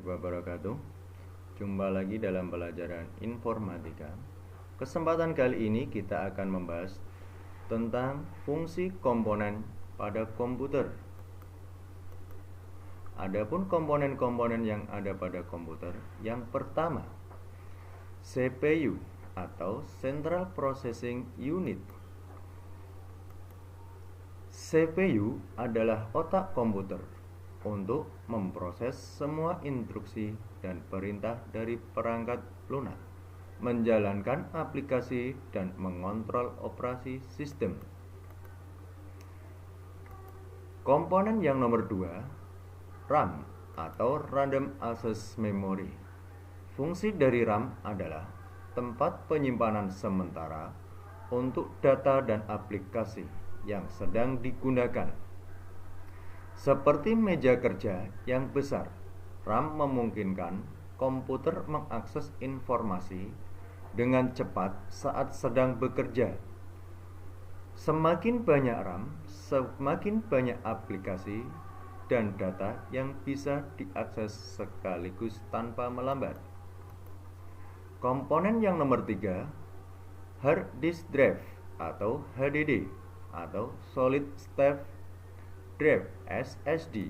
wabarakatuh. Jumpa lagi dalam pelajaran informatika. Kesempatan kali ini kita akan membahas tentang fungsi komponen pada komputer. Adapun komponen-komponen yang ada pada komputer, yang pertama, CPU atau Central Processing Unit. CPU adalah otak komputer untuk memproses semua instruksi dan perintah dari perangkat lunak, menjalankan aplikasi dan mengontrol operasi sistem. Komponen yang nomor 2, RAM atau Random Access Memory. Fungsi dari RAM adalah tempat penyimpanan sementara untuk data dan aplikasi yang sedang digunakan. Seperti meja kerja yang besar, RAM memungkinkan komputer mengakses informasi dengan cepat saat sedang bekerja. Semakin banyak RAM, semakin banyak aplikasi dan data yang bisa diakses sekaligus tanpa melambat. Komponen yang nomor 3, Hard Disk Drive atau HDD atau Solid State Drive SSD.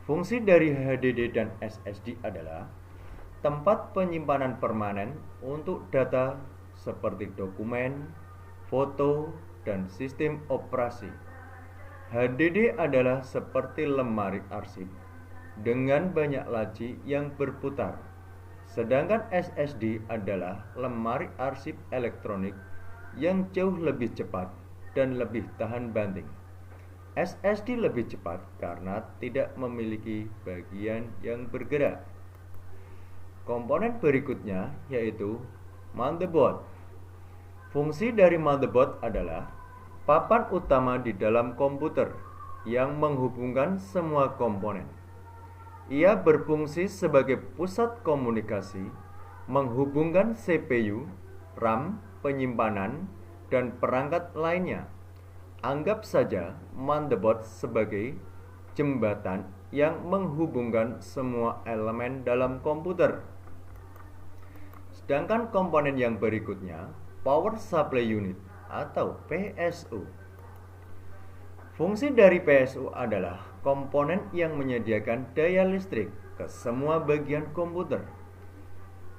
Fungsi dari HDD dan SSD adalah tempat penyimpanan permanen untuk data seperti dokumen, foto, dan sistem operasi. HDD adalah seperti lemari arsip dengan banyak laci yang berputar, sedangkan SSD adalah lemari arsip elektronik yang jauh lebih cepat dan lebih tahan banting. SSD lebih cepat karena tidak memiliki bagian yang bergerak. Komponen berikutnya yaitu motherboard. Fungsi dari motherboard adalah papan utama di dalam komputer yang menghubungkan semua komponen. Ia berfungsi sebagai pusat komunikasi, menghubungkan CPU, RAM, penyimpanan, dan perangkat lainnya. Anggap saja motherboard sebagai jembatan yang menghubungkan semua elemen dalam komputer. Sedangkan komponen yang berikutnya, Power Supply Unit atau PSU. Fungsi dari PSU adalah komponen yang menyediakan daya listrik ke semua bagian komputer.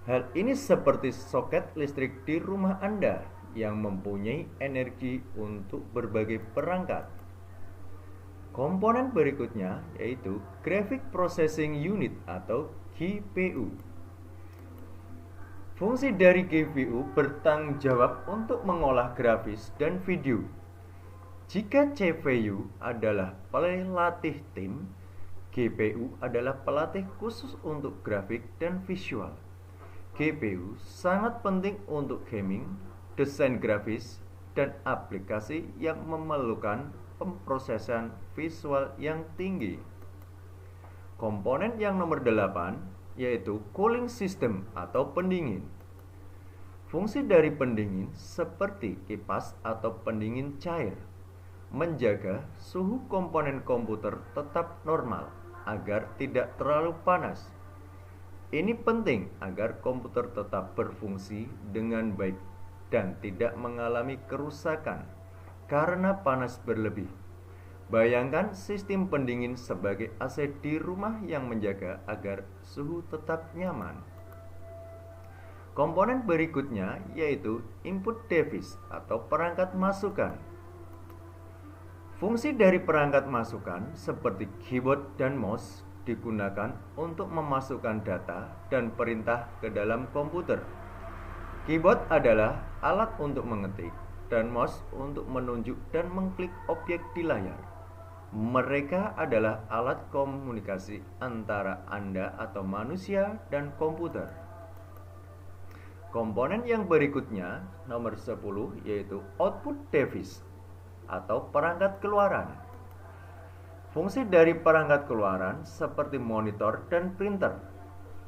Hal ini seperti soket listrik di rumah Anda yang mempunyai energi untuk berbagai perangkat. Komponen berikutnya yaitu Graphic Processing Unit atau GPU. Fungsi dari GPU bertanggung jawab untuk mengolah grafis dan video. Jika CPU adalah pelatih tim, GPU adalah pelatih khusus untuk grafik dan visual. GPU sangat penting untuk gaming, desain grafis, dan aplikasi yang memerlukan pemrosesan visual yang tinggi. Komponen yang nomor 8 yaitu cooling system atau pendingin. Fungsi dari pendingin seperti kipas atau pendingin cair, menjaga suhu komponen komputer tetap normal agar tidak terlalu panas. Ini penting agar komputer tetap berfungsi dengan baik dan tidak mengalami kerusakan karena panas berlebih. Bayangkan sistem pendingin sebagai AC di rumah yang menjaga agar suhu tetap nyaman. Komponen berikutnya yaitu input device atau perangkat masukan. Fungsi dari perangkat masukan seperti keyboard dan mouse digunakan untuk memasukkan data dan perintah ke dalam komputer. Keyboard adalah alat untuk mengetik dan mouse untuk menunjuk dan mengklik objek di layar. Mereka adalah alat komunikasi antara Anda atau manusia dan komputer. Komponen yang berikutnya, nomor 10, yaitu output device atau perangkat keluaran. Fungsi dari perangkat keluaran seperti monitor dan printer,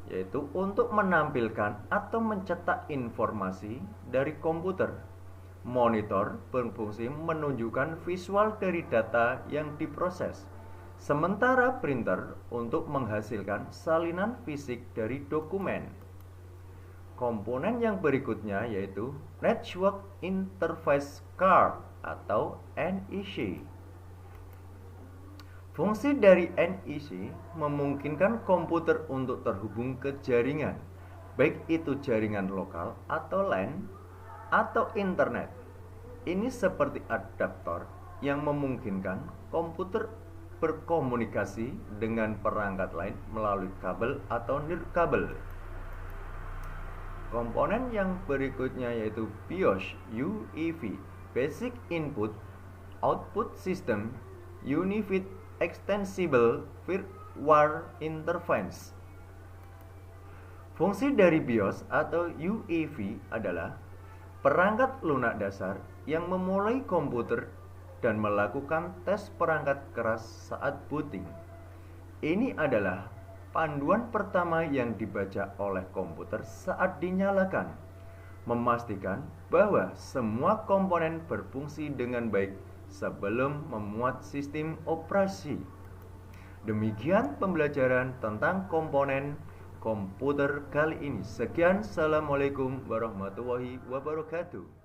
yaitu untuk menampilkan atau mencetak informasi dari komputer. Monitor berfungsi menunjukkan visual dari data yang diproses, sementara printer untuk menghasilkan salinan fisik dari dokumen. Komponen yang berikutnya yaitu Network Interface Card atau NIC. Fungsi dari NIC memungkinkan komputer untuk terhubung ke jaringan, baik itu jaringan lokal atau LAN atau internet. Ini seperti adaptor yang memungkinkan komputer berkomunikasi dengan perangkat lain melalui kabel atau nirkabel. Komponen yang berikutnya yaitu BIOS UEV, Basic Input Output System Unified Extensible Firmware Interface. Fungsi dari BIOS atau UEV adalah perangkat lunak dasar yang memulai komputer dan melakukan tes perangkat keras saat booting. Ini adalah panduan pertama yang dibaca oleh komputer saat dinyalakan, memastikan bahwa semua komponen berfungsi dengan baik sebelum memuat sistem operasi. Demikian pembelajaran tentang komponen komputer kali ini. Sekian, assalamualaikum warahmatullahi wabarakatuh.